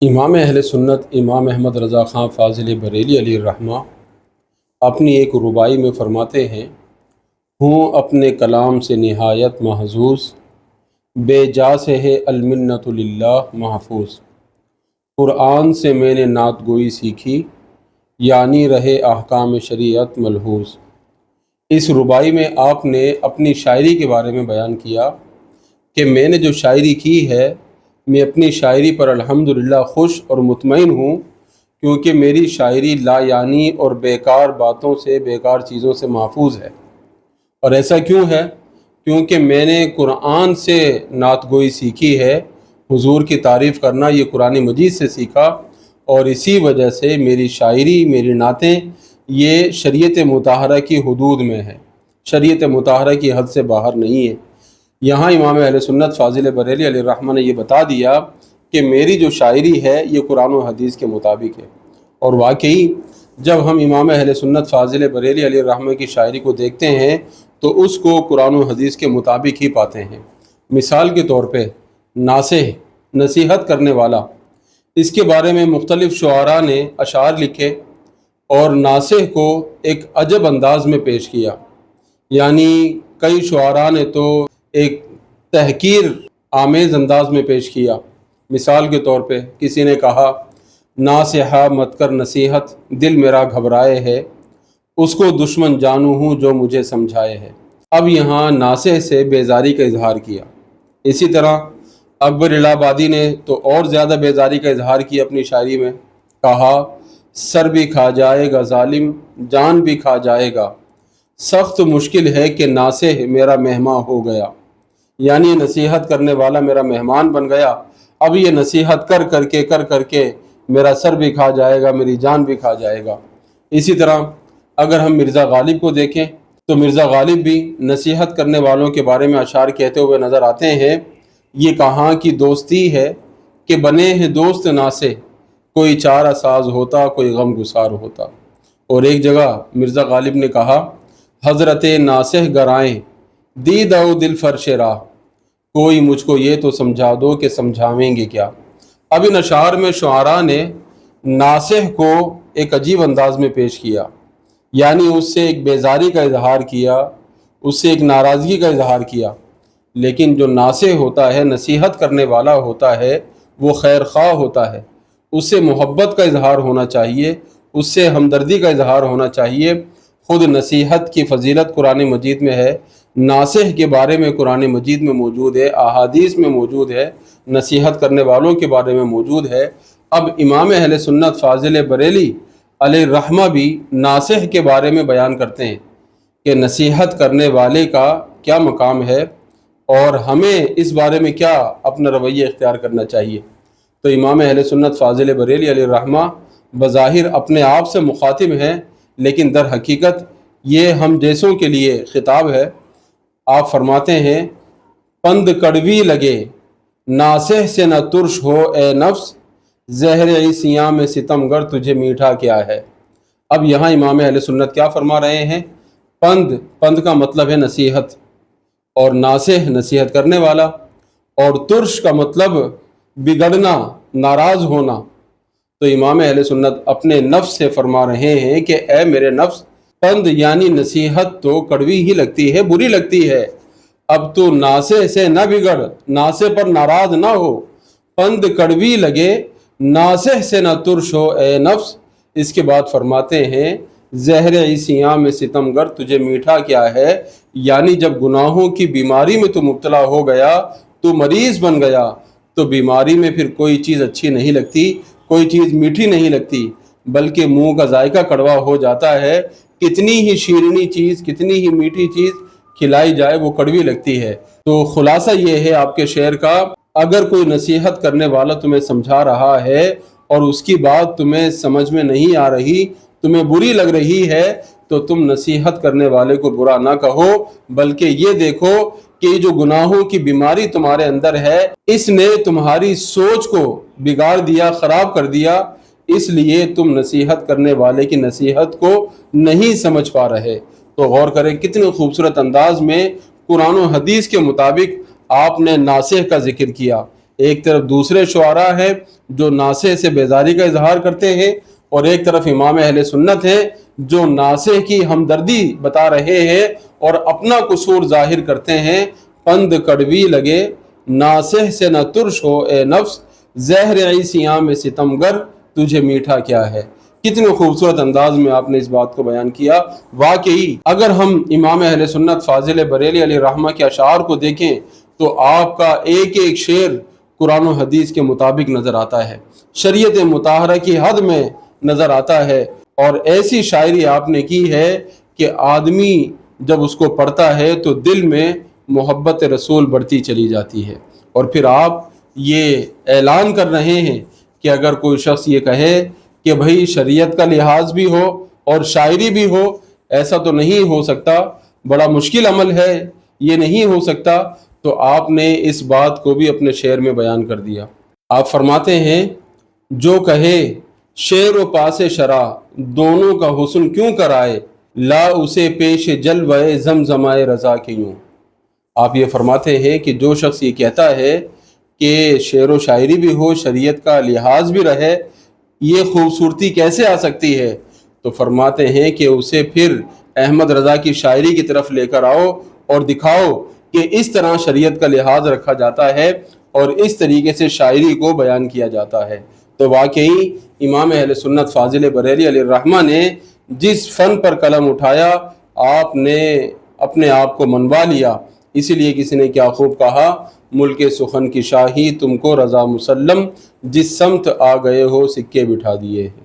امام اہل سنت امام احمد رضا خان فاضل بریلی علیہ الرحمہ اپنی ایک ربائی میں فرماتے ہیں، ہوں اپنے کلام سے نہایت محظوظ، بے جا سے ہے المنت للہ محفوظ۔ قرآن سے میں نے نعت گوئی سیکھی، یعنی رہے احکام شریعت ملحوظ۔ اس ربائی میں آپ نے اپنی شاعری کے بارے میں بیان کیا کہ میں نے جو شاعری کی ہے، میں اپنی شاعری پر الحمدللہ خوش اور مطمئن ہوں، کیونکہ میری شاعری لا یعنی اور بیکار باتوں سے، بیکار چیزوں سے محفوظ ہے۔ اور ایسا کیوں ہے؟ کیونکہ میں نے قرآن سے نعت گوئی سیکھی ہے، حضور کی تعریف کرنا یہ قرآن مجید سے سیکھا، اور اسی وجہ سے میری شاعری، میری نعتیں یہ شریعت مطہرہ کی حدود میں ہے، شریعت مطہرہ کی حد سے باہر نہیں ہے۔ یہاں امام اہل سنت فاضل بریلی علیہ الرحمہ نے یہ بتا دیا کہ میری جو شاعری ہے یہ قرآن و حدیث کے مطابق ہے۔ اور واقعی جب ہم امام اہل سنت فاضل بریلی علیہ الرحمہ کی شاعری کو دیکھتے ہیں تو اس کو قرآن و حدیث کے مطابق ہی پاتے ہیں۔ مثال کے طور پہ ناصح، نصیحت کرنے والا، اس کے بارے میں مختلف شعراء نے اشعار لکھے اور ناصح کو ایک عجب انداز میں پیش کیا، یعنی کئی شعراء نے تو ایک تحقیر آمیز انداز میں پیش کیا۔ مثال کے طور پہ کسی نے کہا، ناصحہ مت کر نصیحت، دل میرا گھبرائے ہے، اس کو دشمن جانوں ہوں جو مجھے سمجھائے ہے۔ اب یہاں ناصح سے بیزاری کا اظہار کیا۔ اسی طرح اکبر الہ آبادی نے تو اور زیادہ بیزاری کا اظہار کیا اپنی شاعری میں، کہا، سر بھی کھا جائے گا ظالم، جان بھی کھا جائے گا، سخت مشکل ہے کہ ناصح میرا مہمان ہو گیا، یعنی نصیحت کرنے والا میرا مہمان بن گیا، اب یہ نصیحت کر کے میرا سر بھی کھا جائے گا، میری جان بھی کھا جائے گا۔ اسی طرح اگر ہم مرزا غالب کو دیکھیں تو مرزا غالب بھی نصیحت کرنے والوں کے بارے میں اشعار کہتے ہوئے نظر آتے ہیں، یہ کہاں کی دوستی ہے کہ بنے ہیں دوست ناصح، کوئی چارہ ساز ہوتا، کوئی غم گسار ہوتا۔ اور ایک جگہ مرزا غالب نے کہا، حضرت ناصح گرائیں دید او دل فرش راہ، کوئی مجھ کو یہ تو سمجھا دو کہ سمجھاویں گے کیا۔ اب ان اشعار میں شعراء نے ناصح کو ایک عجیب انداز میں پیش کیا، یعنی اس سے ایک بیزاری کا اظہار کیا، اس سے ایک ناراضگی کا اظہار کیا۔ لیکن جو ناصح ہوتا ہے، نصیحت کرنے والا ہوتا ہے، وہ خیر خواہ ہوتا ہے، اس سے محبت کا اظہار ہونا چاہیے، اس سے ہمدردی کا اظہار ہونا چاہیے۔ خود نصیحت کی فضیلت قرآن مجید میں ہے، ناصح کے بارے میں قرآن مجید میں موجود ہے، احادیث میں موجود ہے، نصیحت کرنے والوں کے بارے میں موجود ہے۔ اب امام اہل سنت فاضل بریلی علیہ الرحمہ بھی ناصح کے بارے میں بیان کرتے ہیں کہ نصیحت کرنے والے کا کیا مقام ہے اور ہمیں اس بارے میں کیا اپنا رویہ اختیار کرنا چاہیے۔ تو امام اہل سنت فاضل بریلی علیہ الرحمہ بظاہر اپنے آپ سے مخاطب ہیں، لیکن در حقیقت یہ ہم جیسوں کے لیے خطاب ہے۔ آپ فرماتے ہیں، پند کڑوی لگے ناصح سے نہ ترش ہو اے نفس، زہر عیسیاں میں ستم گر تجھے میٹھا کیا ہے۔ اب یہاں امام اہل سنت کیا فرما رہے ہیں؟ پند کا مطلب ہے نصیحت، اور ناصح نصیحت کرنے والا، اور ترش کا مطلب بگڑنا، ناراض ہونا۔ تو امام اہل سنت اپنے نفس سے فرما رہے ہیں کہ اے میرے نفس، پند یعنی نصیحت تو کڑوی ہی لگتی ہے، بری لگتی ہے، اب تو ناصح سے نہ بگڑ، ناصح پر ناراض نہ ہو۔ پند کڑوی لگے ناصح سے نہ ترش ہو اے نفس۔ اس کے بعد فرماتے ہیں، زہر عیسیاں میں ستم گر تجھے میٹھا کیا ہے، یعنی جب گناہوں کی بیماری میں تو مبتلا ہو گیا، تو مریض بن گیا، تو بیماری میں پھر کوئی چیز اچھی نہیں لگتی، کوئی چیز میٹھی نہیں لگتی، بلکہ منہ کا ذائقہ کڑوا ہو جاتا ہے۔ کتنی ہی شیرینی چیز، کتنی ہی میٹھی چیز کھلائی جائے وہ کڑوی لگتی ہے۔ تو خلاصہ یہ ہے آپ کے شعر کا، اگر کوئی نصیحت کرنے والا تمہیں سمجھا رہا ہے اور اس کی بات تمہیں سمجھ میں نہیں آ رہی، تمہیں بری لگ رہی ہے، تو تم نصیحت کرنے والے کو برا نہ کہو، بلکہ یہ دیکھو کہ جو گناہوں کی بیماری تمہارے اندر ہے، اس نے تمہاری سوچ کو بگاڑ دیا، خراب کر دیا، اس لیے تم نصیحت کرنے والے کی نصیحت کو نہیں سمجھ پا رہے۔ تو غور کریں کتنے خوبصورت انداز میں قرآن و حدیث کے مطابق آپ نے ناصح کا ذکر کیا، ایک طرف دوسرے شعراء ہیں جو ناصح سے بیزاری کا اظہار کرتے ہیں، اور ایک طرف امام اہل سنت ہیں جو ناصح کی ہمدردی بتا رہے ہیں اور اپنا قصور ظاہر کرتے ہیں۔ پند کڑوی لگے ناصح سے نہ ترش ہو اے نفس، زہر عیسیاں میں ستمگر تجھے میٹھا کیا ہے۔ کتنے خوبصورت انداز میں آپ نے اس بات کو بیان کیا۔ واقعی اگر ہم امام اہل سنت فاضل بریلوی علیہ الرحمہ کے اشعار کو دیکھیں تو آپ کا ایک ایک شعر قرآن و حدیث کے مطابق نظر آتا ہے، شریعت مطہرہ کی حد میں نظر آتا ہے، اور ایسی شاعری آپ نے کی ہے کہ آدمی جب اس کو پڑھتا ہے تو دل میں محبت رسول بڑھتی چلی جاتی ہے۔ اور پھر آپ یہ اعلان کر رہے ہیں کہ اگر کوئی شخص یہ کہے کہ بھائی شریعت کا لحاظ بھی ہو اور شاعری بھی ہو، ایسا تو نہیں ہو سکتا، بڑا مشکل عمل ہے، یہ نہیں ہو سکتا، تو آپ نے اس بات کو بھی اپنے شعر میں بیان کر دیا۔ آپ فرماتے ہیں جو کہے شعر و پاس شرع دونوں کا حسن کیوں کرائے، لا اسے پیش جلوہ زمزمائے رضا کے یوں۔ آپ یہ فرماتے ہیں کہ جو شخص یہ کہتا ہے کہ شعر و شاعری بھی ہو، شریعت کا لحاظ بھی رہے، یہ خوبصورتی کیسے آ سکتی ہے؟ تو فرماتے ہیں کہ اسے پھر احمد رضا کی شاعری کی طرف لے کر آؤ اور دکھاؤ کہ اس طرح شریعت کا لحاظ رکھا جاتا ہے اور اس طریقے سے شاعری کو بیان کیا جاتا ہے۔ تو واقعی امام اہل سنت فاضل بریلوی علیہ الرحمہ نے جس فن پر قلم اٹھایا، آپ نے اپنے آپ کو منوا لیا۔ اسی لیے کسی نے کیا خوب کہا، ملک سخن کی شاہی تم کو رضا مسلم، جس سمت آ گئے ہو سکے بٹھا دیے ہیں۔